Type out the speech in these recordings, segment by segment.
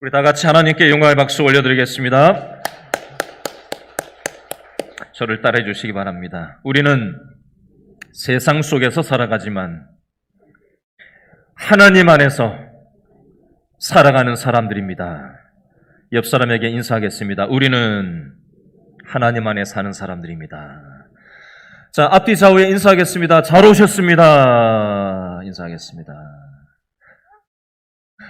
우리 다 같이 하나님께 영광의 박수 올려드리겠습니다. 저를 따라해 주시기 바랍니다. 우리는 세상 속에서 살아가지만 하나님 안에서 살아가는 사람들입니다. 옆 사람에게 인사하겠습니다. 우리는 하나님 안에 사는 사람들입니다. 자, 앞뒤 좌우에 인사하겠습니다. 잘 오셨습니다. 인사하겠습니다.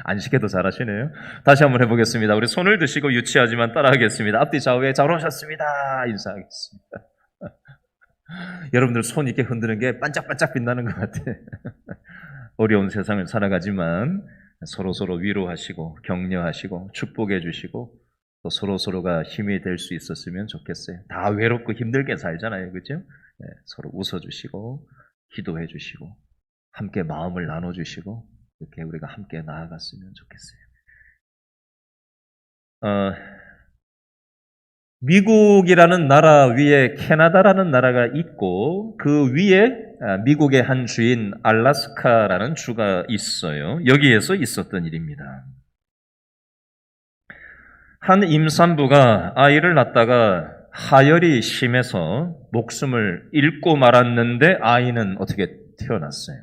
안 시켜도 잘하시네요. 다시 한번 해보겠습니다. 우리 손을 드시고 유치하지만 따라하겠습니다. 앞뒤 좌우에 잘 오셨습니다. 인사하겠습니다. 여러분들 손 이렇게 흔드는 게 반짝반짝 빛나는 것 같아. 어려운 세상을 살아가지만 서로서로 위로하시고 격려하시고 축복해 주시고 또 서로서로가 힘이 될 수 있었으면 좋겠어요. 다 외롭고 힘들게 살잖아요. 그렇죠? 네, 서로 웃어주시고 기도해 주시고 함께 마음을 나눠주시고 이렇게 우리가 함께 나아갔으면 좋겠어요. 미국이라는 나라 위에 캐나다라는 나라가 있고 그 위에 미국의 한 주인 알래스카라는 주가 있어요. 여기에서 있었던 일입니다. 한 임산부가 아이를 낳다가 하열이 심해서 목숨을 잃고 말았는데 아이는 어떻게 태어났어요.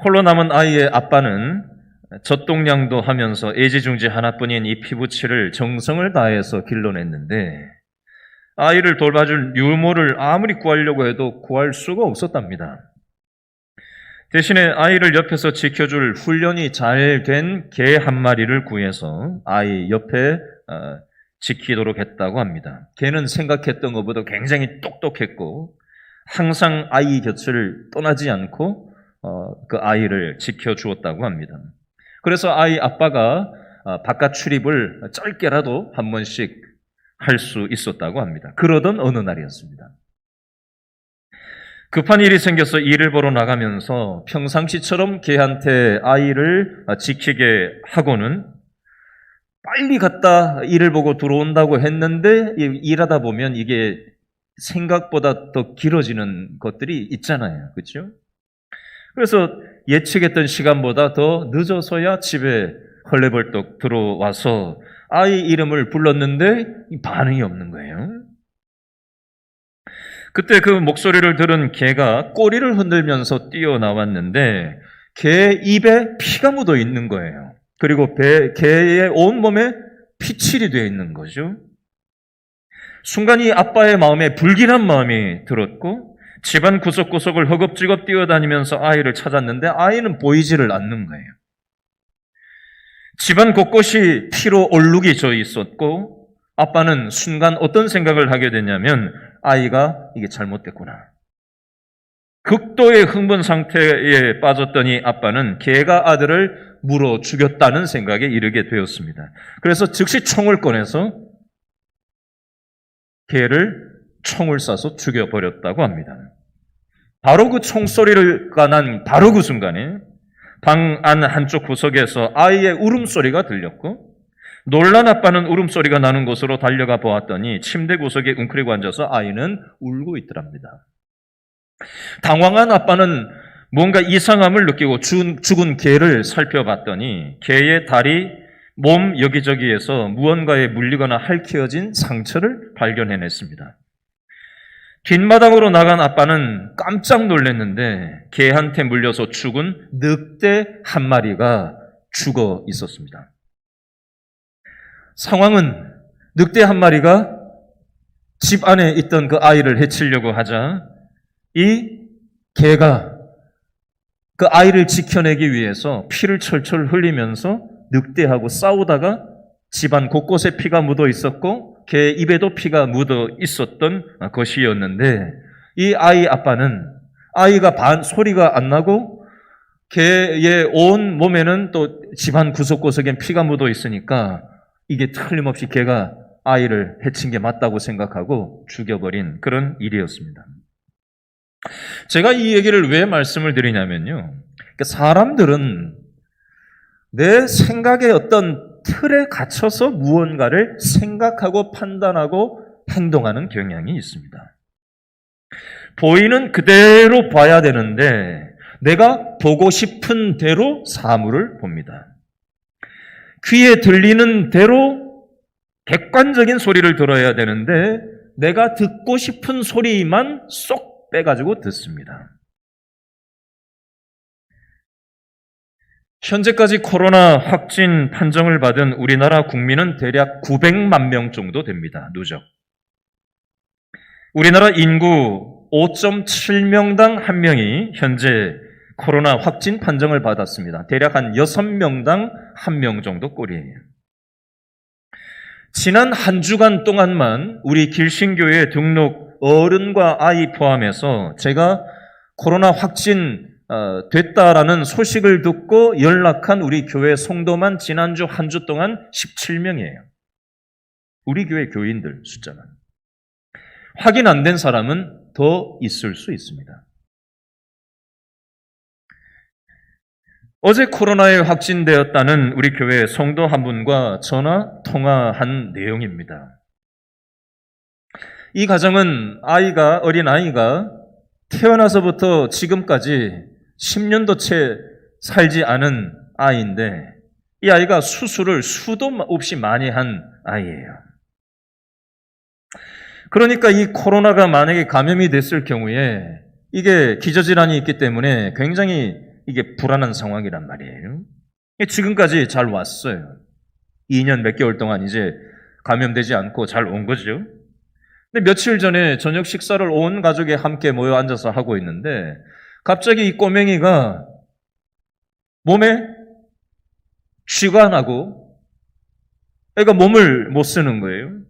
홀로 남은 아이의 아빠는 젖동량도 하면서 애지중지 하나뿐인 이 피부치를 정성을 다해서 길러냈는데 아이를 돌봐줄 유모를 아무리 구하려고 해도 구할 수가 없었답니다. 대신에 아이를 옆에서 지켜줄 훈련이 잘 된 개 한 마리를 구해서 아이 옆에 지키도록 했다고 합니다. 개는 생각했던 것보다 굉장히 똑똑했고 항상 아이 곁을 떠나지 않고 그 아이를 지켜주었다고 합니다. 그래서 아이 아빠가 바깥 출입을 짧게라도 한 번씩 할 수 있었다고 합니다. 그러던 어느 날이었습니다. 급한 일이 생겨서 일을 보러 나가면서 평상시처럼 개한테 아이를 지키게 하고는 빨리 갔다 일을 보고 들어온다고 했는데 일하다 보면 이게 생각보다 더 길어지는 것들이 있잖아요. 그렇죠? 그래서 예측했던 시간보다 더 늦어서야 집에 헐레벌떡 들어와서 아이 이름을 불렀는데 반응이 없는 거예요. 그때 그 목소리를 들은 개가 꼬리를 흔들면서 뛰어나왔는데 개 입에 피가 묻어 있는 거예요. 그리고 개의 온몸에 피칠이 되어 있는 거죠. 순간 이 아빠의 마음에 불길한 마음이 들었고 집안 구석구석을 허겁지겁 뛰어다니면서 아이를 찾았는데 아이는 보이지를 않는 거예요. 집안 곳곳이 피로 얼룩이 져 있었고 아빠는 순간 어떤 생각을 하게 됐냐면 아이가 이게 잘못됐구나. 극도의 흥분 상태에 빠졌더니 아빠는 개가 아들을 물어 죽였다는 생각에 이르게 되었습니다. 그래서 즉시 총을 꺼내서 개를 총을 쏴서 죽여버렸다고 합니다. 바로 그 총소리가 난 바로 그 순간에 방 안 한쪽 구석에서 아이의 울음소리가 들렸고 놀란 아빠는 울음소리가 나는 곳으로 달려가 보았더니 침대 구석에 웅크리고 앉아서 아이는 울고 있더랍니다. 당황한 아빠는 뭔가 이상함을 느끼고 죽은 개를 살펴봤더니 개의 다리, 몸 여기저기에서 무언가에 물리거나 핥혀진 상처를 발견해냈습니다. 뒷마당으로 나간 아빠는 깜짝 놀랐는데 개한테 물려서 죽은 늑대 한 마리가 죽어 있었습니다. 상황은 늑대 한 마리가 집 안에 있던 그 아이를 해치려고 하자 이 개가 그 아이를 지켜내기 위해서 피를 철철 흘리면서 늑대하고 싸우다가 집안 곳곳에 피가 묻어 있었고 개 입에도 피가 묻어 있었던 것이었는데 이 아이 아빠는 아이가 소리가 안 나고 개의 온 몸에는 또 집안 구석구석엔 피가 묻어 있으니까 이게 틀림없이 개가 아이를 해친 게 맞다고 생각하고 죽여버린 그런 일이었습니다. 제가 이 얘기를 왜 말씀을 드리냐면요. 사람들은 내 생각의 어떤 틀에 갇혀서 무언가를 생각하고 판단하고 행동하는 경향이 있습니다. 보이는 그대로 봐야 되는데 내가 보고 싶은 대로 사물을 봅니다. 귀에 들리는 대로 객관적인 소리를 들어야 되는데 내가 듣고 싶은 소리만 쏙 빼가지고 듣습니다. 현재까지 코로나 확진 판정을 받은 우리나라 국민은 대략 900만 명 정도 됩니다. 누적. 우리나라 인구 5.7명당 1명이 현재 코로나 확진 판정을 받았습니다. 대략 한 6명당 1명 정도 꼴이에요. 지난 한 주간 동안만 우리 길신교회 등록 어른과 아이 포함해서 제가 코로나 확진 됐다라는 소식을 듣고 연락한 우리 교회 성도만 지난주 한 주 동안 17명이에요. 우리 교회 교인들 숫자는. 확인 안 된 사람은 더 있을 수 있습니다. 어제 코로나에 확진되었다는 우리 교회 성도 한 분과 전화 통화한 내용입니다. 이 가정은 어린 아이가 태어나서부터 지금까지 10년도 채 살지 않은 아이인데 이 아이가 수술을 수도 없이 많이 한 아이예요. 그러니까 이 코로나가 만약에 감염이 됐을 경우에 이게 기저질환이 있기 때문에 굉장히 이게 불안한 상황이란 말이에요. 지금까지 잘 왔어요. 2년 몇 개월 동안 이제 감염되지 않고 잘 온 거죠. 근데 며칠 전에 저녁 식사를 온 가족이 함께 모여 앉아서 하고 있는데 갑자기 이 꼬맹이가 몸에 쥐가 나고 애가 몸을 못 쓰는 거예요.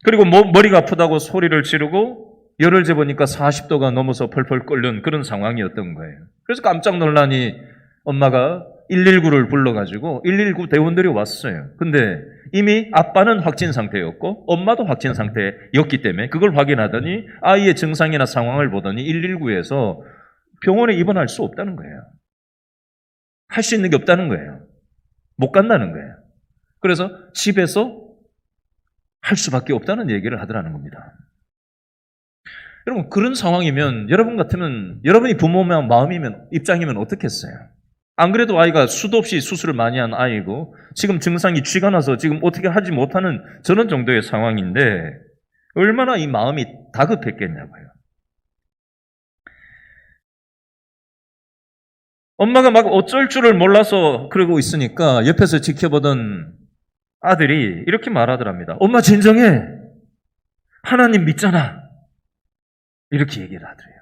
그리고 머리가 아프다고 소리를 지르고 열을 재보니까 40도가 넘어서 펄펄 끓는 그런 상황이었던 거예요. 그래서 깜짝 놀라니 엄마가 119를 불러가지고 119 대원들이 왔어요. 근데 이미 아빠는 확진 상태였고 엄마도 확진 상태였기 때문에 그걸 확인하더니 아이의 증상이나 상황을 보더니 119에서 병원에 입원할 수 없다는 거예요. 할 수 있는 게 없다는 거예요. 못 간다는 거예요. 그래서 집에서 할 수밖에 없다는 얘기를 하더라는 겁니다. 여러분, 그런 상황이면 여러분 같으면 여러분이 부모 마음이면 입장이면 어떻겠어요? 안 그래도 아이가 수도 없이 수술을 많이 한 아이고 지금 증상이 쥐가 나서 지금 어떻게 하지 못하는 저런 정도의 상황인데 얼마나 이 마음이 다급했겠냐고요. 엄마가 막 어쩔 줄을 몰라서 그러고 있으니까 옆에서 지켜보던 아들이 이렇게 말하더랍니다. 엄마 진정해. 하나님 믿잖아. 이렇게 얘기를 하더래요.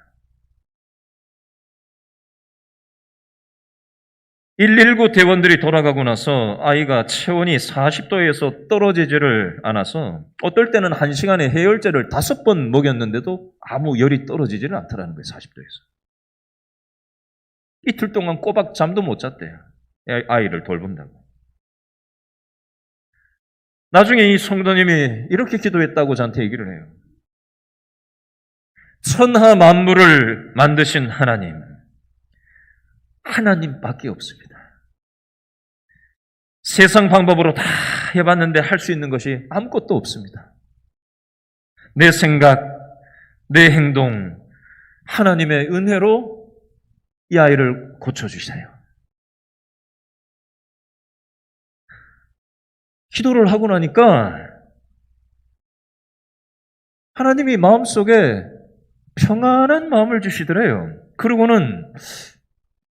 119 대원들이 돌아가고 나서 아이가 체온이 40도에서 떨어지지를 않아서 어떨 때는 1시간에 해열제를 5번 먹였는데도 아무 열이 떨어지지를 않더라는 거예요. 40도에서. 이틀 동안 꼬박 잠도 못 잤대요. 아이를 돌본다고. 나중에 이 성도님이 이렇게 기도했다고 저한테 얘기를 해요. 천하 만물을 만드신 하나님밖에 없습니다. 세상 방법으로 다 해봤는데 할 수 있는 것이 아무것도 없습니다. 내 생각, 내 행동, 하나님의 은혜로 이 아이를 고쳐주세요. 기도를 하고 나니까 하나님이 마음속에 평안한 마음을 주시더래요. 그러고는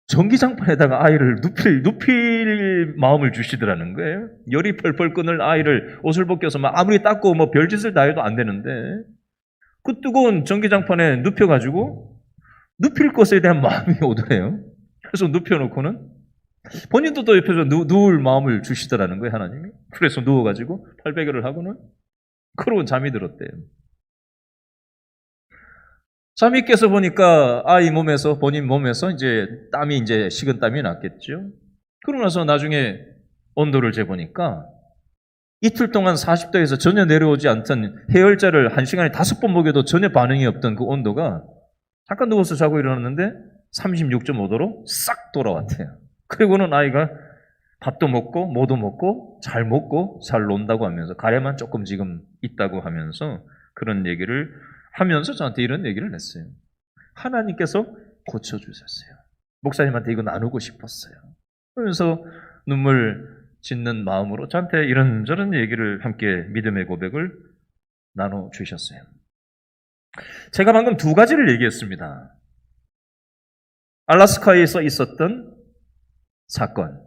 전기장판에다가 아이를 눕힐 마음을 주시더라는 거예요. 열이 펄펄 끓는 아이를 옷을 벗겨서 막 아무리 닦고 뭐 별짓을 다 해도 안 되는데 그 뜨거운 전기장판에 눕혀가지고 눕힐 것에 대한 마음이 오더래요. 그래서 눕혀놓고는 본인도 또 옆에서 누울 마음을 주시더라는 거예요, 하나님이. 그래서 누워가지고 팔베개를 하고는 그러고 잠이 들었대요. 잠이 깨서 보니까 본인 몸에서 이제 식은 땀이 났겠죠. 그러고 나서 나중에 온도를 재보니까 이틀 동안 40도에서 전혀 내려오지 않던 해열제를 1시간에 5번 먹여도 전혀 반응이 없던 그 온도가 잠깐 누워서 자고 일어났는데 36.5도로 싹 돌아왔대요. 그리고는 아이가 밥도 먹고 뭐도 먹고 잘 논다고 하면서 가래만 조금 지금 있다고 하면서 그런 얘기를 하면서 저한테 이런 얘기를 했어요. 하나님께서 고쳐주셨어요. 목사님한테 이거 나누고 싶었어요. 그러면서 눈물 짓는 마음으로 저한테 이런저런 얘기를 함께 믿음의 고백을 나눠주셨어요. 제가 방금 두 가지를 얘기했습니다. 알라스카에서 있었던 사건,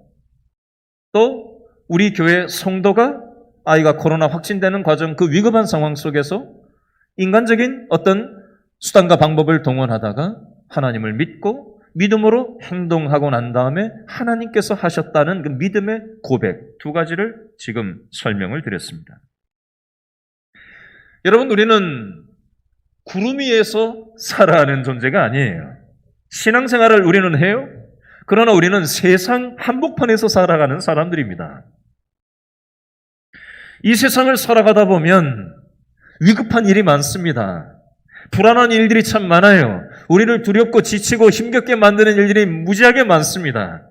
또 우리 교회 성도가 아이가 코로나 확진되는 과정, 그 위급한 상황 속에서 인간적인 어떤 수단과 방법을 동원하다가 하나님을 믿고 믿음으로 행동하고 난 다음에 하나님께서 하셨다는 그 믿음의 고백, 두 가지를 지금 설명을 드렸습니다. 여러분, 우리는 구름 위에서 살아가는 존재가 아니에요. 신앙생활을 우리는 해요. 그러나 우리는 세상 한복판에서 살아가는 사람들입니다. 이 세상을 살아가다 보면 위급한 일이 많습니다. 불안한 일들이 참 많아요. 우리를 두렵고 지치고 힘겹게 만드는 일들이 무지하게 많습니다.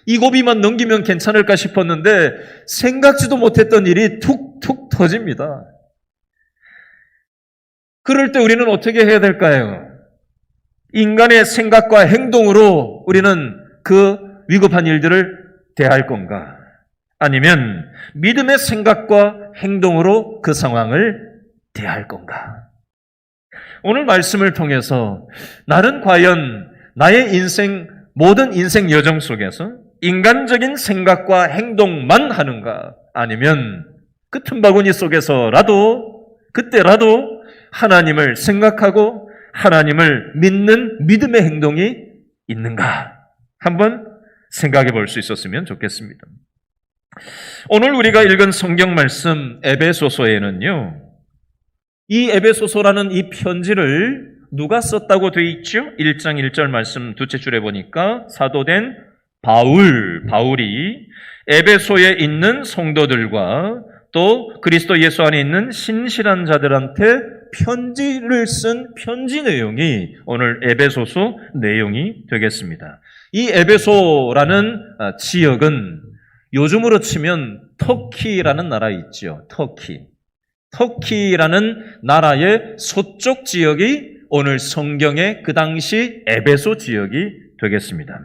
이 고비만 넘기면 괜찮을까 싶었는데 생각지도 못했던 일이 툭툭 터집니다. 그럴 때 우리는 어떻게 해야 될까요? 인간의 생각과 행동으로 우리는 그 위급한 일들을 대할 건가? 아니면 믿음의 생각과 행동으로 그 상황을 대할 건가? 오늘 말씀을 통해서 나는 과연 나의 인생, 모든 인생 여정 속에서 인간적인 생각과 행동만 하는가? 아니면 그 틈바구니 속에서라도, 그때라도 하나님을 생각하고 하나님을 믿는 믿음의 행동이 있는가? 한번 생각해 볼 수 있었으면 좋겠습니다. 오늘 우리가 읽은 성경 말씀 에베소서에는요, 이 에베소서라는 이 편지를 누가 썼다고 되어 있죠? 1장 1절 말씀 두째 줄에 보니까 사도된 바울이 에베소에 있는 성도들과 또 그리스도 예수 안에 있는 신실한 자들한테 편지를 쓴 편지 내용이 오늘 에베소서 내용이 되겠습니다. 이 에베소라는 지역은 요즘으로 치면 터키라는 나라 있죠. 터키라는 나라의 서쪽 지역이 오늘 성경의 그 당시 에베소 지역이 되겠습니다.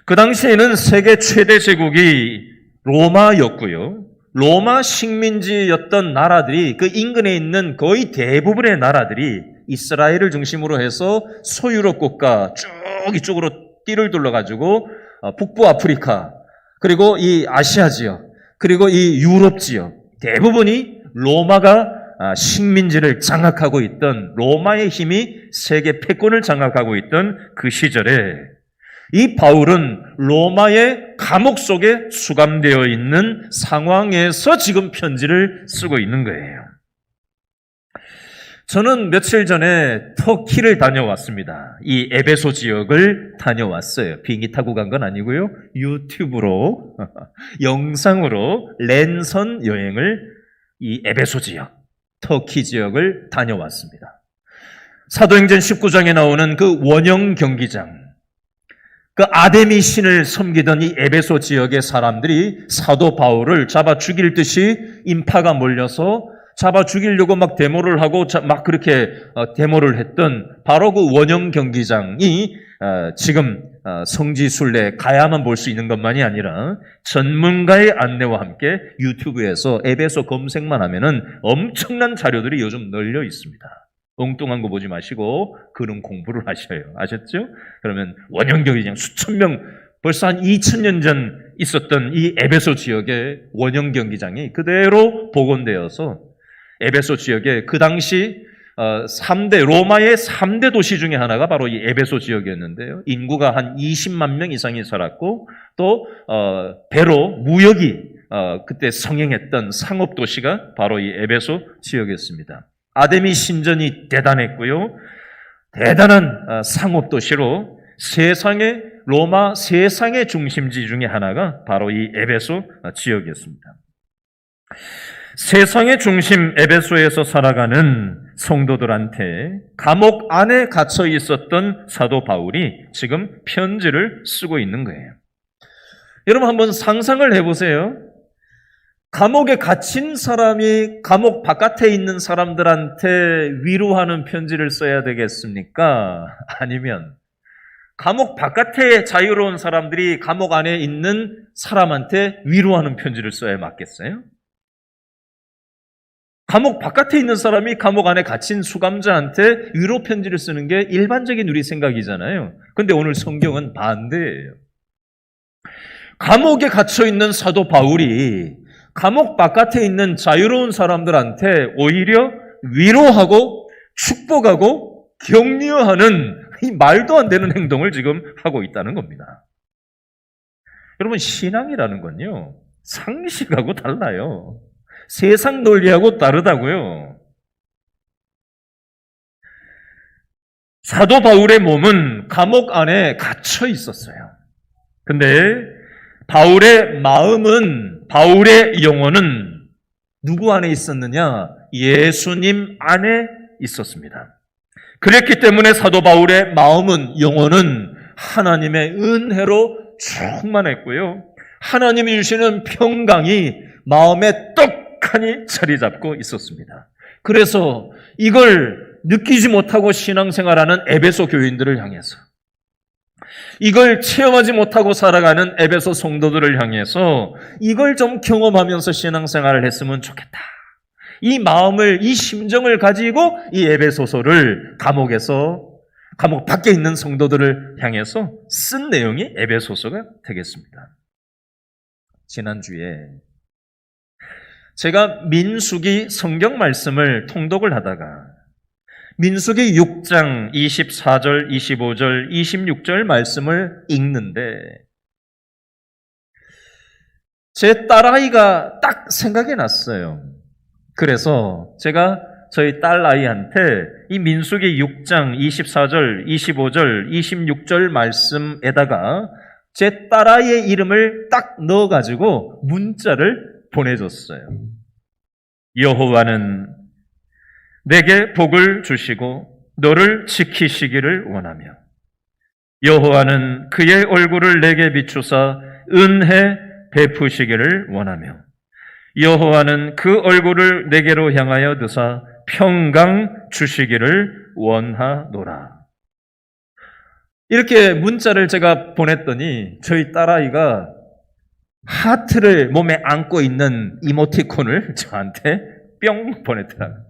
그 당시에는 세계 최대 제국이 로마였고요. 로마 식민지였던 나라들이 그 인근에 있는 거의 대부분의 나라들이 이스라엘을 중심으로 해서 소유럽 국가 쭉 이쪽으로 띠를 둘러가지고 북부 아프리카, 그리고 이 아시아 지역, 그리고 이 유럽 지역 대부분이 로마가 식민지를 장악하고 있던, 로마의 힘이 세계 패권을 장악하고 있던 그 시절에 이 바울은 로마의 감옥 속에 수감되어 있는 상황에서 지금 편지를 쓰고 있는 거예요. 저는 며칠 전에 터키를 다녀왔습니다. 이 에베소 지역을 다녀왔어요. 비행기 타고 간 건 아니고요. 유튜브로, 영상으로 랜선 여행을 이 에베소 지역, 터키 지역을 다녀왔습니다. 사도행전 19장에 나오는 그 원형 경기장, 그 아데미 신을 섬기던 이 에베소 지역의 사람들이 사도 바울을 잡아 죽일 듯이 인파가 몰려서 잡아 죽이려고 막 데모를 하고 막 그렇게 데모를 했던 바로 그 원형 경기장이 지금 성지순례 가야만 볼 수 있는 것만이 아니라 전문가의 안내와 함께 유튜브에서 에베소 검색만 하면은 엄청난 자료들이 요즘 널려 있습니다. 엉뚱한 거 보지 마시고 그런 공부를 하셔요. 아셨죠? 그러면 원형 경기장 수천 명, 벌써 한 2000년 전 있었던 이 에베소 지역의 원형 경기장이 그대로 복원되어서 에베소 지역에 그 당시 3대, 로마의 3대 도시 중에 하나가 바로 이 에베소 지역이었는데요. 인구가 한 20만 명 이상이 살았고 또 배로 무역이 그때 성행했던 상업 도시가 바로 이 에베소 지역이었습니다. 아데미 신전이 대단했고요. 대단한 상업 도시로 로마 세상의 중심지 중에 하나가 바로 이 에베소 지역이었습니다. 세상의 중심 에베소에서 살아가는 성도들한테 감옥 안에 갇혀 있었던 사도 바울이 지금 편지를 쓰고 있는 거예요. 여러분 한번 상상을 해보세요. 감옥에 갇힌 사람이 감옥 바깥에 있는 사람들한테 위로하는 편지를 써야 되겠습니까? 아니면 감옥 바깥에 자유로운 사람들이 감옥 안에 있는 사람한테 위로하는 편지를 써야 맞겠어요? 감옥 바깥에 있는 사람이 감옥 안에 갇힌 수감자한테 위로 편지를 쓰는 게 일반적인 우리 생각이잖아요. 근데 오늘 성경은 반대예요. 감옥에 갇혀 있는 사도 바울이 감옥 바깥에 있는 자유로운 사람들한테 오히려 위로하고 축복하고 격려하는 이 말도 안 되는 행동을 지금 하고 있다는 겁니다. 여러분, 신앙이라는 건요, 상식하고 달라요. 세상 논리하고 다르다고요. 사도 바울의 몸은 감옥 안에 갇혀 있었어요. 근데 바울의 마음은, 바울의 영혼은 누구 안에 있었느냐? 예수님 안에 있었습니다. 그랬기 때문에 사도 바울의 마음은, 영혼은 하나님의 은혜로 충만했고요. 하나님이 주시는 평강이 마음에 떡하니 자리 잡고 있었습니다. 그래서 이걸 느끼지 못하고 신앙생활하는 에베소 교인들을 향해서, 이걸 체험하지 못하고 살아가는 에베소 성도들을 향해서 이걸 좀 경험하면서 신앙생활을 했으면 좋겠다. 이 마음을, 이 심정을 가지고 이 에베소서를 감옥 밖에 있는 성도들을 향해서 쓴 내용이 에베소서가 되겠습니다. 지난주에 제가 민수기 성경 말씀을 통독을 하다가 민수기 6장 24절, 25절, 26절 말씀을 읽는데 제 딸아이가 딱 생각이 났어요. 그래서 제가 저희 딸아이한테 이 민수기 6장 24절, 25절, 26절 말씀에다가 제 딸아이의 이름을 딱 넣어가지고 문자를 보내줬어요. 여호와는 내게 복을 주시고 너를 지키시기를 원하며 여호와는 그의 얼굴을 내게 비추사 은혜 베푸시기를 원하며 여호와는 그 얼굴을 내게로 향하여 드사 평강 주시기를 원하노라. 이렇게 문자를 제가 보냈더니 저희 딸아이가 하트를 몸에 안고 있는 이모티콘을 저한테 뿅 보냈더라고요.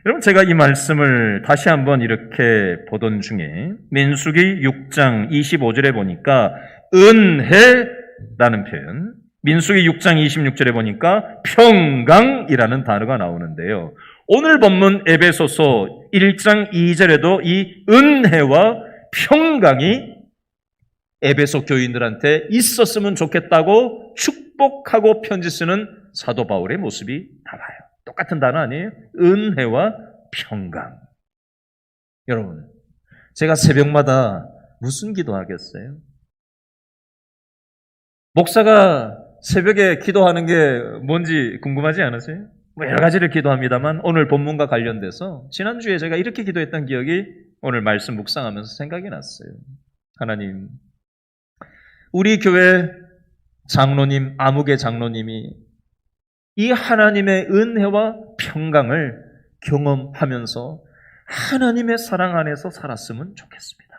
여러분, 제가 이 말씀을 다시 한번 이렇게 보던 중에 민수기 6장 25절에 보니까 은혜라는 표현, 민수기 6장 26절에 보니까 평강이라는 단어가 나오는데요. 오늘 본문 에베소서 1장 2절에도 이 은혜와 평강이 에베소 교인들한테 있었으면 좋겠다고 축복하고 편지 쓰는 사도 바울의 모습이 나와요. 똑같은 단어 아니에요? 은혜와 평강. 여러분, 제가 새벽마다 무슨 기도하겠어요? 목사가 새벽에 기도하는 게 뭔지 궁금하지 않으세요? 여러 가지를 기도합니다만 오늘 본문과 관련돼서 지난주에 제가 이렇게 기도했던 기억이 오늘 말씀 묵상하면서 생각이 났어요. 하나님, 우리 교회 장로님, 아무개 장로님이 이 하나님의 은혜와 평강을 경험하면서 하나님의 사랑 안에서 살았으면 좋겠습니다.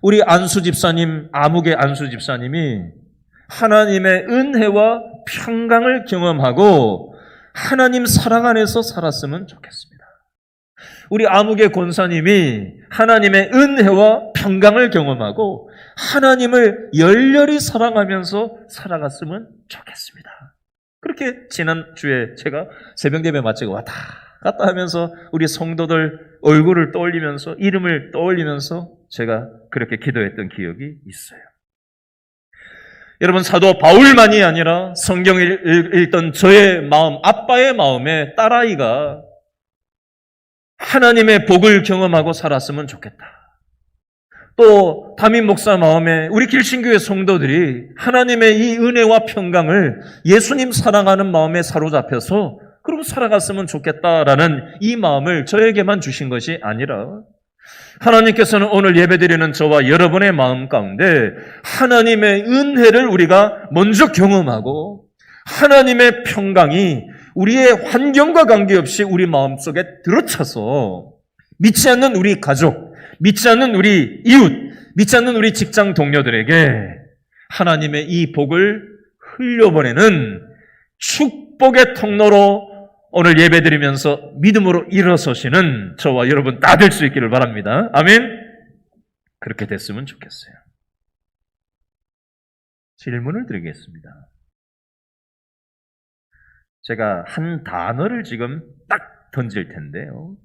우리 안수 집사님, 아무개 안수 집사님이 하나님의 은혜와 평강을 경험하고 하나님 사랑 안에서 살았으면 좋겠습니다. 우리 아무개 권사님이 하나님의 은혜와 평강을 경험하고 하나님을 열렬히 사랑하면서 살아갔으면 좋겠습니다. 그렇게 지난주에 제가 새벽예배 마치고 왔다 갔다 하면서 우리 성도들 얼굴을 떠올리면서 이름을 떠올리면서 제가 그렇게 기도했던 기억이 있어요. 여러분, 사도 바울만이 아니라 성경을 읽던 저의 마음, 아빠의 마음에 딸아이가 하나님의 복을 경험하고 살았으면 좋겠다. 또 담임 목사 마음에 우리 길신교회 성도들이 하나님의 이 은혜와 평강을 예수님 사랑하는 마음에 사로잡혀서 그러고 살아갔으면 좋겠다라는 이 마음을 저에게만 주신 것이 아니라 하나님께서는 오늘 예배드리는 저와 여러분의 마음 가운데 하나님의 은혜를 우리가 먼저 경험하고 하나님의 평강이 우리의 환경과 관계없이 우리 마음속에 들어차서 믿지 않는 우리 가족, 믿지 않는 우리 이웃, 믿지 않는 우리 직장 동료들에게 하나님의 이 복을 흘려보내는 축복의 통로로 오늘 예배드리면서 믿음으로 일어서시는 저와 여러분 다 될 수 있기를 바랍니다. 아멘. 그렇게 됐으면 좋겠어요. 질문을 드리겠습니다. 제가 한 단어를 지금 딱 던질 텐데요.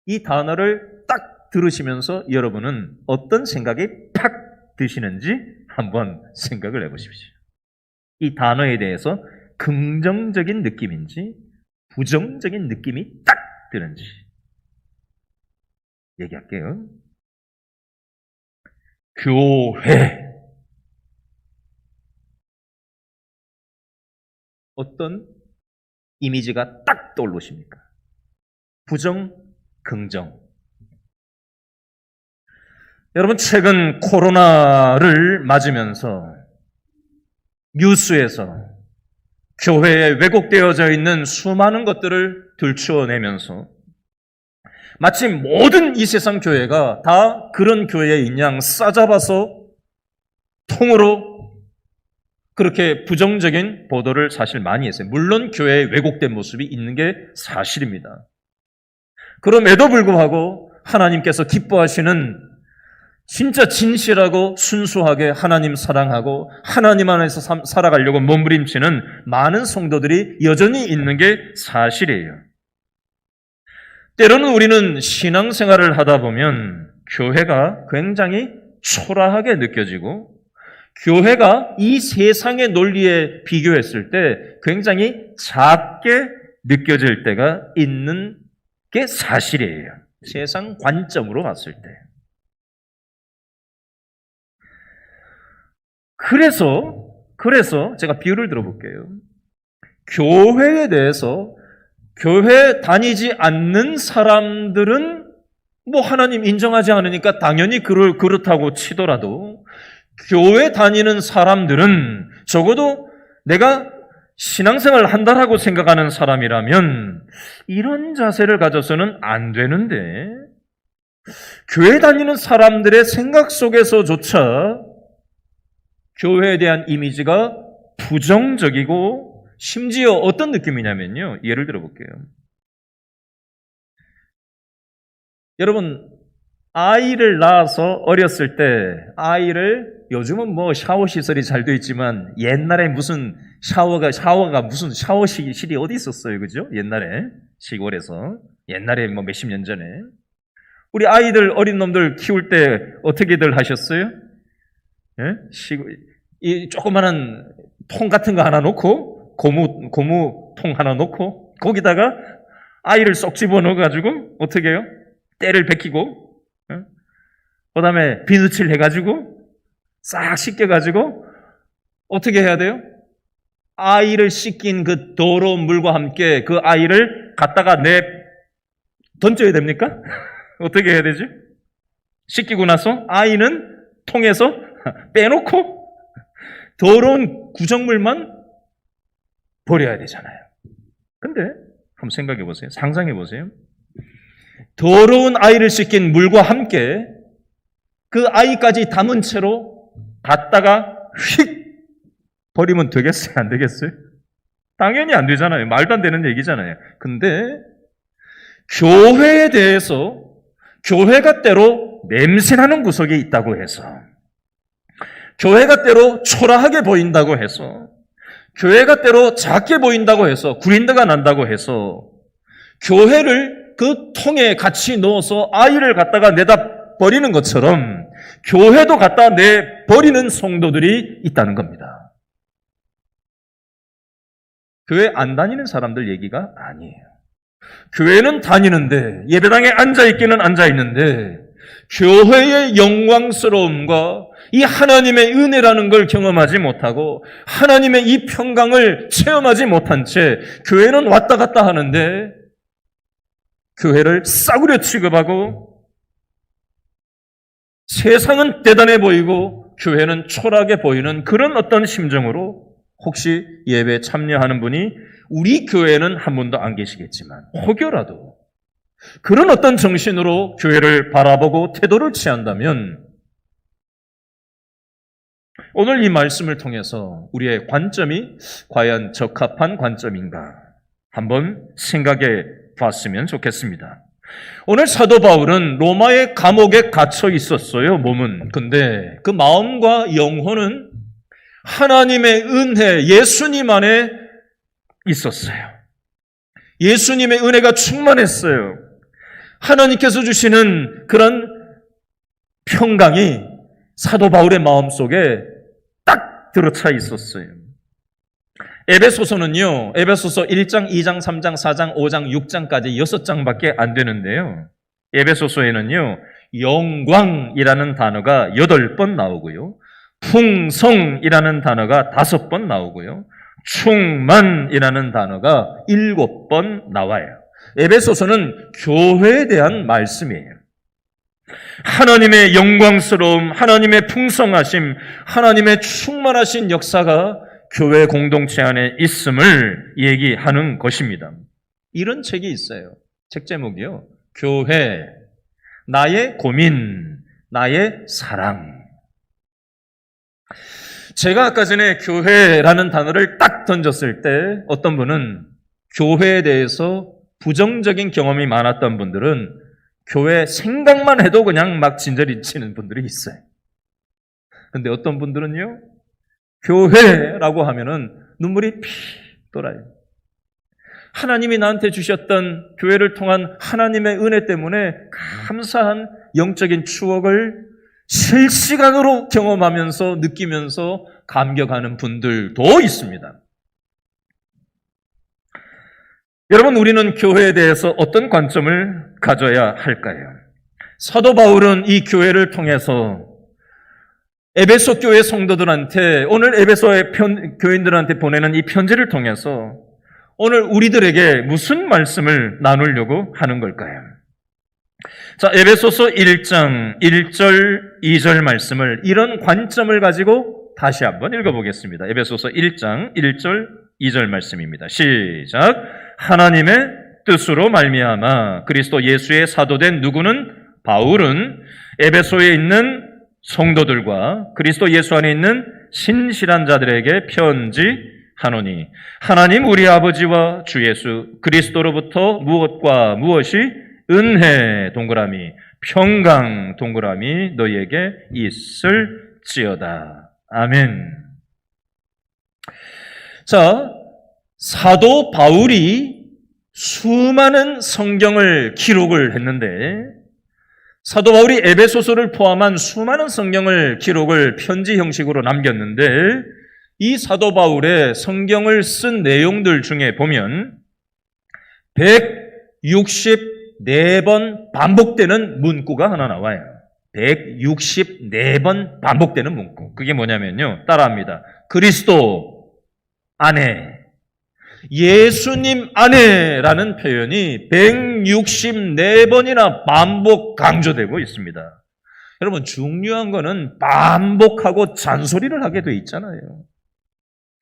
이 단어를 딱 들으시면서 여러분은 어떤 생각이 팍 드시는지 한번 생각을 해보십시오. 이 단어에 대해서 긍정적인 느낌인지 부정적인 느낌이 딱 드는지 얘기할게요. 교회. 어떤 이미지가 딱 떠오르십니까? 부정, 긍정. 여러분, 최근 코로나를 맞으면서 뉴스에서 교회에 왜곡되어져 있는 수많은 것들을 들추어내면서 마치 모든 이 세상 교회가 다 그런 교회인 양 싸잡아서 통으로 그렇게 부정적인 보도를 사실 많이 했어요. 물론 교회에 왜곡된 모습이 있는 게 사실입니다. 그럼에도 불구하고 하나님께서 기뻐하시는 진짜 진실하고 순수하게 하나님 사랑하고 하나님 안에서 살아가려고 몸부림치는 많은 성도들이 여전히 있는 게 사실이에요. 때로는 우리는 신앙생활을 하다 보면 교회가 굉장히 초라하게 느껴지고 교회가 이 세상의 논리에 비교했을 때 굉장히 작게 느껴질 때가 있는 게 사실이에요. 세상 관점으로 봤을 때. 그래서 제가 비유를 들어볼게요. 교회에 대해서 교회 다니지 않는 사람들은 뭐 하나님 인정하지 않으니까 당연히 그렇다고 치더라도 교회 다니는 사람들은 적어도 내가 신앙생활을 한다라고 생각하는 사람이라면 이런 자세를 가져서는 안 되는데 교회 다니는 사람들의 생각 속에서조차 교회에 대한 이미지가 부정적이고 심지어 어떤 느낌이냐면요. 예를 들어볼게요. 여러분, 아이를 낳아서 어렸을 때 요즘은 뭐 샤워 시설이 잘 되어 있지만 옛날에 무슨 샤워가 무슨 샤워실이 어디 있었어요. 그죠? 옛날에 시골에서 옛날에 뭐 몇십 년 전에 우리 아이들 어린 놈들 키울 때 어떻게들 하셨어요? 예? 이 조그마한 통 같은 거 하나 놓고 고무통 하나 놓고 거기다가 아이를 쏙 집어넣어가지고 어떻게 해요? 때를 베끼고 그 다음에 비누칠 해가지고 싹 씻겨가지고 어떻게 해야 돼요? 아이를 씻긴 그 더러운 물과 함께 그 아이를 갖다가 던져야 됩니까? 어떻게 해야 되지? 씻기고 나서 아이는 통에서 빼놓고 더러운 구정물만 버려야 되잖아요. 근데 한번 생각해 보세요. 상상해 보세요. 더러운 아이를 씻긴 물과 함께 그 아이까지 담은 채로 갖다가 휙 버리면 되겠어요? 안 되겠어요? 당연히 안 되잖아요. 말도 안 되는 얘기잖아요. 근데 교회에 대해서 교회가 때로 냄새나는 구석이 있다고 해서 교회가 때로 초라하게 보인다고 해서 교회가 때로 작게 보인다고 해서 구린내가 난다고 해서 교회를 그 통에 같이 넣어서 아이를 갖다가 내다 버리는 것처럼 교회도 갖다 내버리는 성도들이 있다는 겁니다. 교회 안 다니는 사람들 얘기가 아니에요. 교회는 다니는데 예배당에 앉아있기는 앉아있는데 교회의 영광스러움과 이 하나님의 은혜라는 걸 경험하지 못하고 하나님의 이 평강을 체험하지 못한 채 교회는 왔다 갔다 하는데 교회를 싸구려 취급하고 세상은 대단해 보이고 교회는 초라하게 보이는 그런 어떤 심정으로 혹시 예배에 참여하는 분이 우리 교회는 한 분도 안 계시겠지만 혹여라도 그런 어떤 정신으로 교회를 바라보고 태도를 취한다면 오늘 이 말씀을 통해서 우리의 관점이 과연 적합한 관점인가 한번 생각해 봤으면 좋겠습니다. 오늘 사도 바울은 로마의 감옥에 갇혀 있었어요, 몸은. 근데 그 마음과 영혼은 하나님의 은혜, 예수님 안에 있었어요. 예수님의 은혜가 충만했어요. 하나님께서 주시는 그런 평강이 사도 바울의 마음속에 딱 들어차 있었어요. 에베소서는요, 에베소서 1장, 2장, 3장, 4장, 5장, 6장까지 6장밖에 안 되는데요. 에베소서에는요, 영광이라는 단어가 8번 나오고요. 풍성이라는 단어가 5번 나오고요. 충만이라는 단어가 7번 나와요. 에베소서는 교회에 대한 말씀이에요. 하나님의 영광스러움, 하나님의 풍성하심, 하나님의 충만하신 역사가 교회 공동체 안에 있음을 얘기하는 것입니다. 이런 책이 있어요. 책 제목이요. 교회, 나의 고민, 나의 사랑. 제가 아까 전에 교회라는 단어를 딱 던졌을 때 어떤 분은 교회에 대해서 부정적인 경험이 많았던 분들은 교회 생각만 해도 그냥 막 진저리 치는 분들이 있어요. 근데 어떤 분들은요, 교회라고 하면은 눈물이 피 돌아요. 하나님이 나한테 주셨던 교회를 통한 하나님의 은혜 때문에 감사한 영적인 추억을 실시간으로 경험하면서 느끼면서 감격하는 분들도 있습니다. 여러분, 우리는 교회에 대해서 어떤 관점을 가져야 할까요? 사도 바울은 이 교회를 통해서 에베소 교회 성도들한테, 오늘 에베소의 교인들한테 보내는 이 편지를 통해서 오늘 우리들에게 무슨 말씀을 나누려고 하는 걸까요? 자, 에베소서 1장 1절 2절 말씀을 이런 관점을 가지고 다시 한번 읽어보겠습니다. 에베소서 1장 1절 2절 말씀입니다. 시작. 하나님의 뜻으로 말미암아 그리스도 예수의 사도된 누구는 바울은 에베소에 있는 성도들과 그리스도 예수 안에 있는 신실한 자들에게 편지하노니 하나님 우리 아버지와 주 예수 그리스도로부터 무엇과 무엇이 은혜 동그라미 평강 동그라미 너희에게 있을지어다. 아멘. 자, 사도 바울이 수많은 성경을 기록을 했는데 사도 바울이 에베소서를 포함한 수많은 성경을 기록을 편지 형식으로 남겼는데 이 사도 바울의 성경을 쓴 내용들 중에 보면 164번 반복되는 문구가 하나 나와요. 164번 반복되는 문구. 그게 뭐냐면요. 따라합니다. 그리스도 안에, 예수님 안에라는 표현이 164번이나 반복 강조되고 있습니다. 여러분, 중요한 거는 반복하고 잔소리를 하게 돼 있잖아요.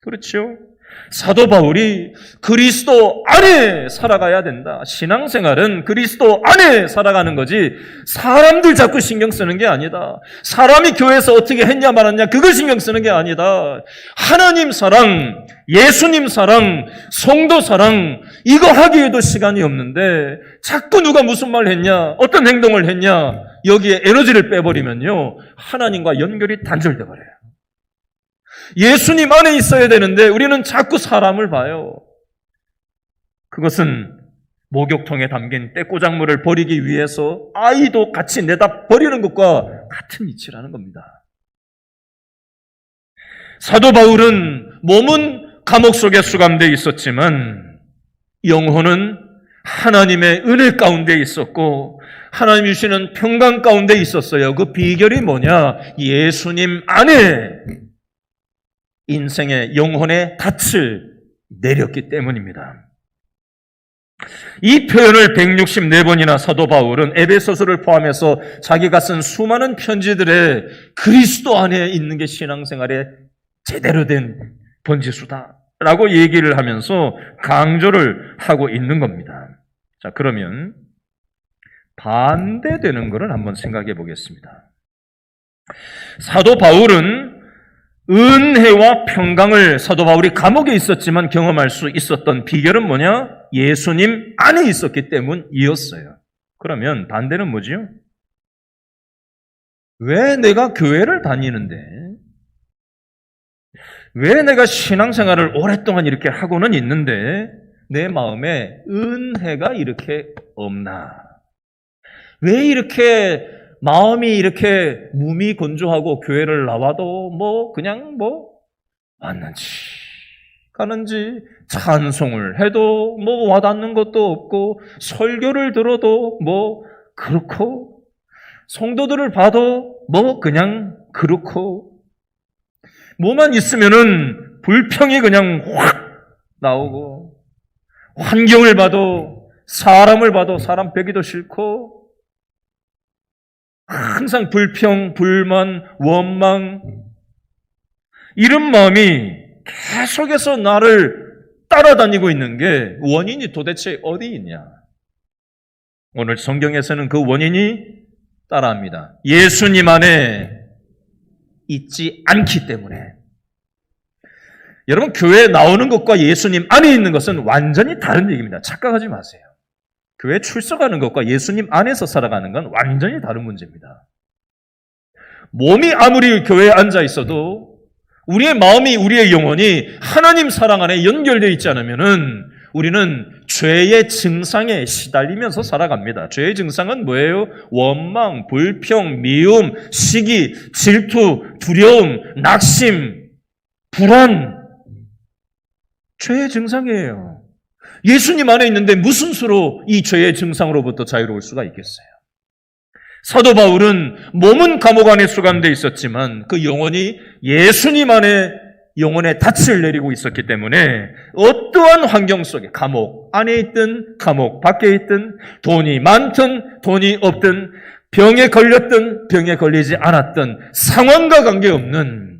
그렇죠? 사도 바울이 그리스도 안에 살아가야 된다. 신앙생활은 그리스도 안에 살아가는 거지 사람들 자꾸 신경 쓰는 게 아니다. 사람이 교회에서 어떻게 했냐 말았냐 그걸 신경 쓰는 게 아니다. 하나님 사랑, 예수님 사랑, 성도 사랑 이거 하기에도 시간이 없는데 자꾸 누가 무슨 말 했냐 어떤 행동을 했냐 여기에 에너지를 빼버리면요 하나님과 연결이 단절돼 버려요. 예수님 안에 있어야 되는데 우리는 자꾸 사람을 봐요. 그것은 목욕통에 담긴 떼꼬작물을 버리기 위해서 아이도 같이 내다 버리는 것과 같은 이치라는 겁니다. 사도 바울은 몸은 감옥 속에 수감되어 있었지만 영혼은 하나님의 은혜 가운데 있었고 하나님이 주시는 평강 가운데 있었어요. 그 비결이 뭐냐? 예수님 안에 인생의 영혼의 닻을 내렸기 때문입니다. 이 표현을 164번이나 사도 바울은 에베소서를 포함해서 자기가 쓴 수많은 편지들에 그리스도 안에 있는 게 신앙생활의 제대로 된 번지수다라고 얘기를 하면서 강조를 하고 있는 겁니다. 자, 그러면 반대되는 것을 한번 생각해 보겠습니다. 사도 바울은 은혜와 평강을 사도 바울이 감옥에 있었지만 경험할 수 있었던 비결은 뭐냐? 예수님 안에 있었기 때문이었어요. 그러면 반대는 뭐지요? 왜 내가 교회를 다니는데, 왜 내가 신앙생활을 오랫동안 이렇게 하고는 있는데 내 마음에 은혜가 이렇게 없나? 왜 이렇게 마음이 이렇게 무미건조하고 교회를 나와도 그냥 왔는지 가는지, 찬송을 해도 와닿는 것도 없고, 설교를 들어도 그렇고, 성도들을 봐도 그냥 그렇고, 뭐만 있으면은 불평이 그냥 확 나오고, 환경을 봐도 사람을 봐도 사람 뵈기도 싫고, 항상 불평, 불만, 원망, 이런 마음이 계속해서 나를 따라다니고 있는 게 원인이 도대체 어디 있냐? 오늘 성경에서는 그 원인이 따라합니다. 예수님 안에 있지 않기 때문에. 여러분, 교회에 나오는 것과 예수님 안에 있는 것은 완전히 다른 얘기입니다. 착각하지 마세요. 교회 출석하는 것과 예수님 안에서 살아가는 건 완전히 다른 문제입니다. 몸이 아무리 교회에 앉아 있어도 우리의 마음이, 우리의 영혼이 하나님 사랑 안에 연결되어 있지 않으면은 우리는 죄의 증상에 시달리면서 살아갑니다. 죄의 증상은 뭐예요? 원망, 불평, 미움, 시기, 질투, 두려움, 낙심, 불안. 죄의 증상이에요. 예수님 안에 있는데 무슨 수로 이 죄의 증상으로부터 자유로울 수가 있겠어요? 사도 바울은 몸은 감옥 안에 수감되어 있었지만 그 영혼이 예수님 안에 영혼의 닻을 내리고 있었기 때문에 어떠한 환경 속에, 감옥 안에 있든 감옥 밖에 있든, 돈이 많든 돈이 없든, 병에 걸렸든 병에 걸리지 않았든, 상황과 관계없는,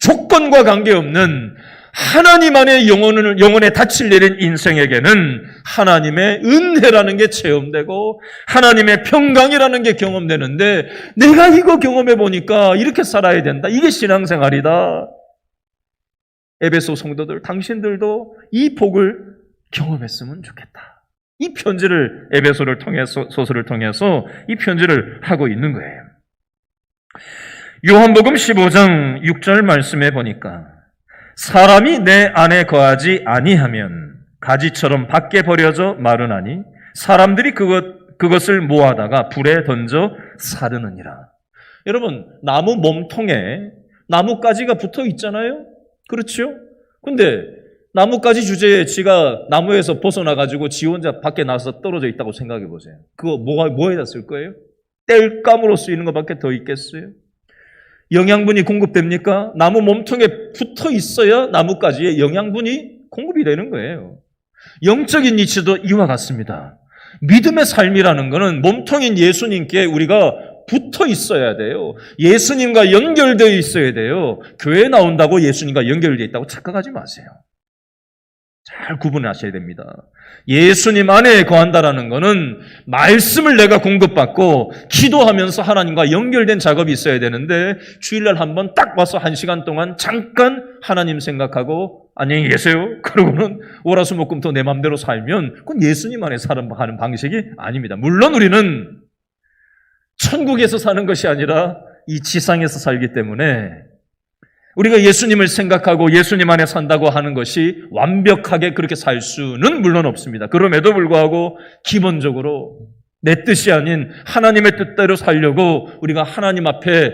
조건과 관계없는 하나님 안에 영혼의 닻을 내린 인생에게는 하나님의 은혜라는 게 체험되고 하나님의 평강이라는 게 경험되는데, 내가 이거 경험해 보니까 이렇게 살아야 된다. 이게 신앙생활이다. 에베소 성도들, 당신들도 이 복을 경험했으면 좋겠다. 이 편지를 에베소를 통해서, 소설을 통해서 이 편지를 하고 있는 거예요. 요한복음 15장 6절 말씀에 보니까 사람이 내 안에 거하지 아니하면 가지처럼 밖에 버려져 마르나니 사람들이 그것을 모아다가 불에 던져 사르느니라. 여러분, 나무 몸통에 나뭇가지가 붙어 있잖아요? 그렇죠? 근데 나뭇가지 주제에 지가 나무에서 벗어나가지고 지 혼자 밖에 나와서 떨어져 있다고 생각해 보세요. 그거 뭐에다 쓸 거예요? 땔감으로 쓰이는 것밖에 더 있겠어요? 영양분이 공급됩니까? 나무 몸통에 붙어 있어야 나뭇가지에 영양분이 공급이 되는 거예요. 영적인 이치도 이와 같습니다. 믿음의 삶이라는 것은 몸통인 예수님께 우리가 붙어 있어야 돼요. 예수님과 연결되어 있어야 돼요. 교회에 나온다고 예수님과 연결되어 있다고 착각하지 마세요. 잘 구분하셔야 됩니다. 예수님 안에 거한다라는 것은 말씀을 내가 공급받고 기도하면서 하나님과 연결된 작업이 있어야 되는데, 주일날 한번 딱 와서 1시간 동안 잠깐 하나님 생각하고 안녕히 계세요. 그러고는 월화수목금토 내 맘대로 살면 그건 예수님 안에 살아가는 방식이 아닙니다. 물론 우리는 천국에서 사는 것이 아니라 이 지상에서 살기 때문에 우리가 예수님을 생각하고 예수님 안에 산다고 하는 것이 완벽하게 그렇게 살 수는 물론 없습니다. 그럼에도 불구하고 기본적으로 내 뜻이 아닌 하나님의 뜻대로 살려고 우리가 하나님 앞에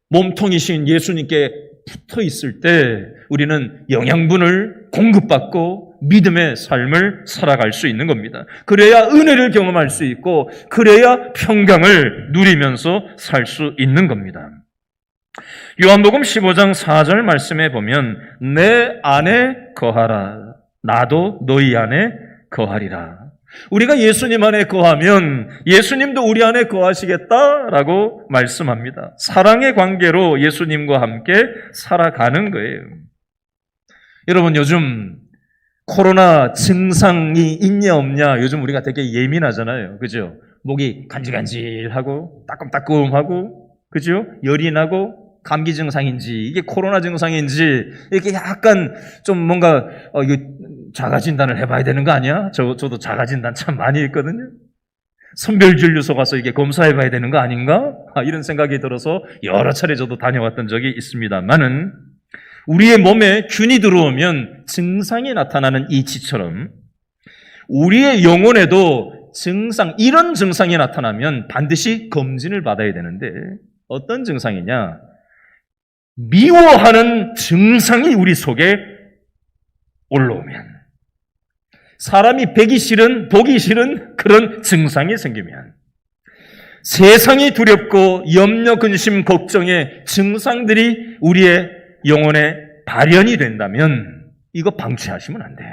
몸통이신 예수님께 붙어 있을 때 우리는 영양분을 공급받고 믿음의 삶을 살아갈 수 있는 겁니다. 그래야 은혜를 경험할 수 있고 그래야 평강을 누리면서 살 수 있는 겁니다. 요한복음 15장 4절 말씀에 보면 내 안에 거하라 나도 너희 안에 거하리라. 우리가 예수님 안에 거하면 예수님도 우리 안에 거하시겠다라고 말씀합니다. 사랑의 관계로 예수님과 함께 살아가는 거예요. 여러분, 요즘 코로나 증상이 있냐 없냐 요즘 우리가 되게 예민하잖아요. 그죠? 목이 간질간질하고 따끔따끔하고 그죠? 열이 나고 감기 증상인지 이게 코로나 증상인지 이렇게 약간 좀 뭔가 이거 자가 진단을 해봐야 되는 거 아니야? 저도 자가 진단 참 많이 했거든요. 선별진료소 가서 이게 검사해봐야 되는 거 아닌가? 이런 생각이 들어서 여러 차례 저도 다녀왔던 적이 있습니다만은 우리의 몸에 균이 들어오면 증상이 나타나는 이치처럼 우리의 영혼에도 이런 증상이 나타나면 반드시 검진을 받아야 되는데 어떤 증상이냐? 미워하는 증상이 우리 속에 올라오면 사람이 보기 싫은 그런 증상이 생기면 세상이 두렵고 염려, 근심, 걱정의 증상들이 우리의 영혼에 발현이 된다면 이거 방치하시면 안 돼요.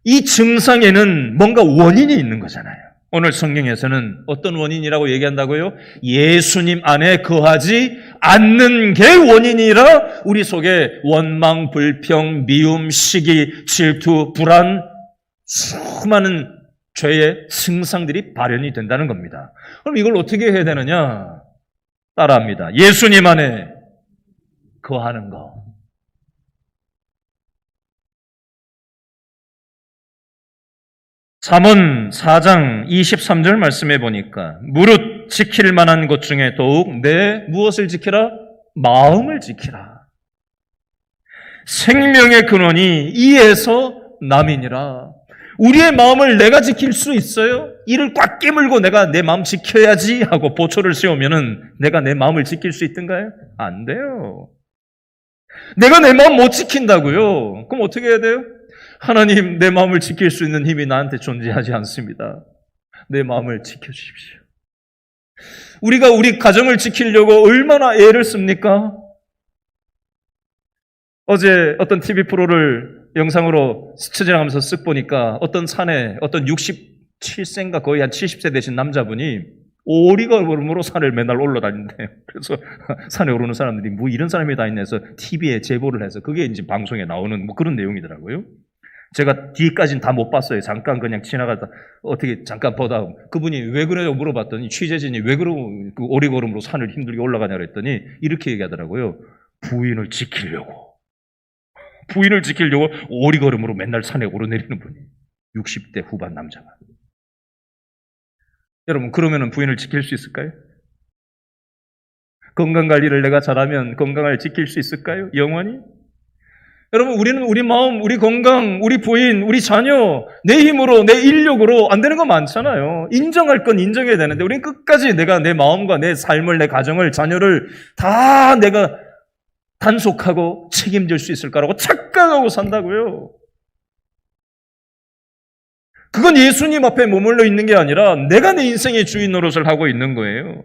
이 증상에는 뭔가 원인이 있는 거잖아요. 오늘 성경에서는 어떤 원인이라고 얘기한다고요? 예수님 안에 거하지 않는 게 원인이라 우리 속에 원망, 불평, 미움, 시기, 질투, 불안, 수많은 죄의 증상들이 발현이 된다는 겁니다. 그럼 이걸 어떻게 해야 되느냐? 따라합니다. 예수님 안에 거하는 거. 잠언 4장 23절 말씀해 보니까 무릇 지킬 만한 것 중에 더욱 내 무엇을 지키라? 마음을 지키라. 생명의 근원이 이에서 남이니라. 우리의 마음을 내가 지킬 수 있어요? 이를 꽉 깨물고 내가 내 마음 지켜야지 하고 보초를 세우면은 내가 내 마음을 지킬 수 있던가요? 안 돼요. 내가 내 마음 못 지킨다고요. 그럼 어떻게 해야 돼요? 하나님, 내 마음을 지킬 수 있는 힘이 나한테 존재하지 않습니다. 내 마음을 지켜주십시오. 우리가 우리 가정을 지키려고 얼마나 애를 씁니까? 어제 어떤 TV 프로를 영상으로 스쳐 지나가면서 쓱 보니까 어떤 산에 어떤 67세인가 거의 한 70세 되신 남자분이 오리걸음으로 산을 맨날 올라다닌대요. 그래서 산에 오르는 사람들이 뭐 이런 사람이 다 있네 해서 TV에 제보를 해서 그게 이제 방송에 나오는 뭐 그런 내용이더라고요. 제가 뒤까지는 다 못 봤어요. 잠깐 그냥 지나가다 어떻게 잠깐 보다 그분이 왜 그래요 물어봤더니 취재진이 왜 그러고 그 오리걸음으로 산을 힘들게 올라가냐 그랬더니 이렇게 얘기하더라고요. 부인을 지키려고 오리걸음으로 맨날 산에 오르내리는 분이 60대 후반 남자가. 여러분 그러면 부인을 지킬 수 있을까요? 건강관리를 내가 잘하면 건강을 지킬 수 있을까요? 영원히? 여러분 우리는 우리 마음, 우리 건강, 우리 부인, 우리 자녀 내 힘으로 내 인력으로 안 되는 거 많잖아요. 인정할 건 인정해야 되는데 우리는 끝까지 내가 내 마음과 내 삶을 내 가정을 자녀를 다 내가 단속하고 책임질 수 있을 거라고 착각하고 산다고요. 그건 예수님 앞에 머물러 있는 게 아니라 내가 내 인생의 주인 노릇을 하고 있는 거예요.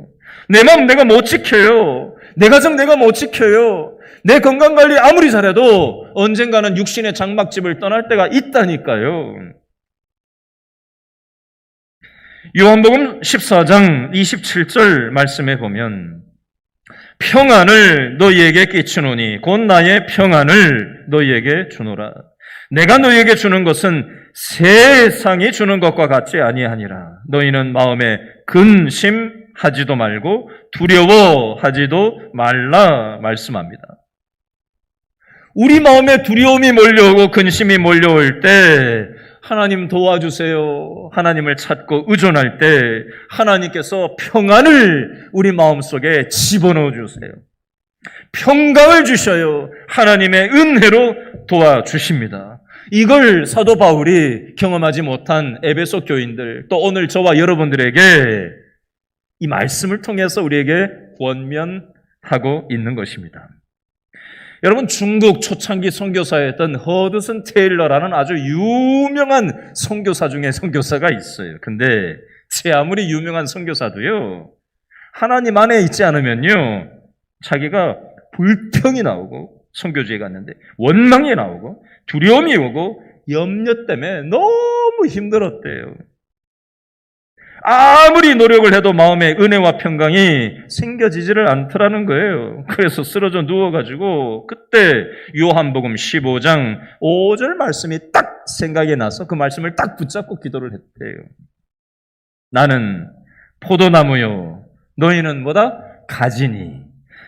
내 마음 내가 못 지켜요. 내 가정 내가 못 지켜요. 내 건강관리 아무리 잘해도 언젠가는 육신의 장막집을 떠날 때가 있다니까요. 요한복음 14장 27절 말씀에 보면 평안을 너희에게 끼치노니 곧 나의 평안을 너희에게 주노라. 내가 너희에게 주는 것은 세상이 주는 것과 같지 아니하니라. 너희는 마음에 근심하지도 말고 두려워하지도 말라 말씀합니다. 우리 마음에 두려움이 몰려오고 근심이 몰려올 때 하나님 도와주세요. 하나님을 찾고 의존할 때 하나님께서 평안을 우리 마음속에 집어넣어 주세요. 평강을 주셔요. 하나님의 은혜로 도와주십니다. 이걸 사도 바울이 경험하지 못한 에베소 교인들, 또 오늘 저와 여러분들에게 이 말씀을 통해서 우리에게 권면하고 있는 것입니다. 여러분 중국 초창기 선교사였던 허드슨 테일러라는 아주 유명한 선교사 중에 선교사가 있어요. 근데 제 아무리 유명한 선교사도요, 하나님 안에 있지 않으면요, 자기가 불평이 나오고 선교지에 갔는데 원망이 나오고 두려움이 오고 염려 때문에 너무 힘들었대요. 아무리 노력을 해도 마음에 은혜와 평강이 생겨지지를 않더라는 거예요. 그래서 쓰러져 누워가지고 그때 요한복음 15장 5절 말씀이 딱 생각이 나서 그 말씀을 딱 붙잡고 기도를 했대요. 나는 포도나무요, 너희는 뭐다? 가지니.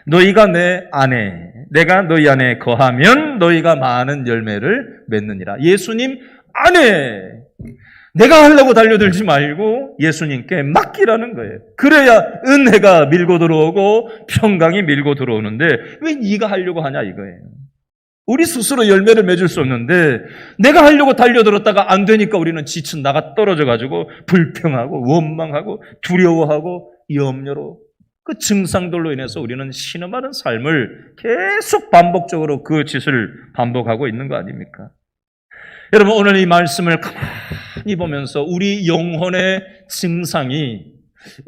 너희가 내 안에, 내가 너희 안에 거하면 너희가 많은 열매를 맺느니라. 예수님 안에 내가 하려고 달려들지 말고 예수님께 맡기라는 거예요. 그래야 은혜가 밀고 들어오고 평강이 밀고 들어오는데 왜 네가 하려고 하냐 이거예요. 우리 스스로 열매를 맺을 수 없는데 내가 하려고 달려들었다가 안 되니까 우리는 지쳐 나가 떨어져가지고 불평하고 원망하고 두려워하고 염려로 그 증상들로 인해서 우리는 신음하는 삶을 계속 반복적으로 그 짓을 반복하고 있는 거 아닙니까? 여러분 오늘 이 말씀을 가만히 보면서 우리 영혼의 증상이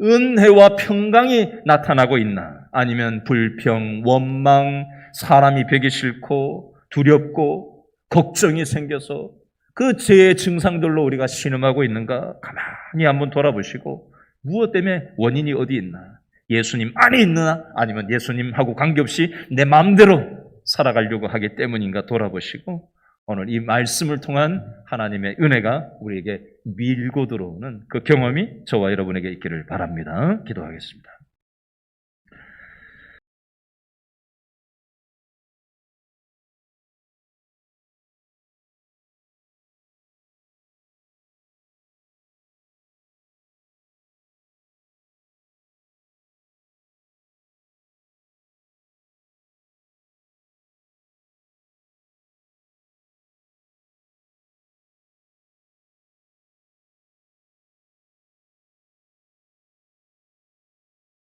은혜와 평강이 나타나고 있나 아니면 불평, 원망, 사람이 뵈기 싫고 두렵고 걱정이 생겨서 그 죄의 증상들로 우리가 신음하고 있는가 가만히 한번 돌아보시고 무엇 때문에 원인이 어디 있나 예수님 안에 있느냐 아니면 예수님하고 관계없이 내 마음대로 살아가려고 하기 때문인가 돌아보시고 오늘 이 말씀을 통한 하나님의 은혜가 우리에게 밀고 들어오는 그 경험이 저와 여러분에게 있기를 바랍니다. 기도하겠습니다.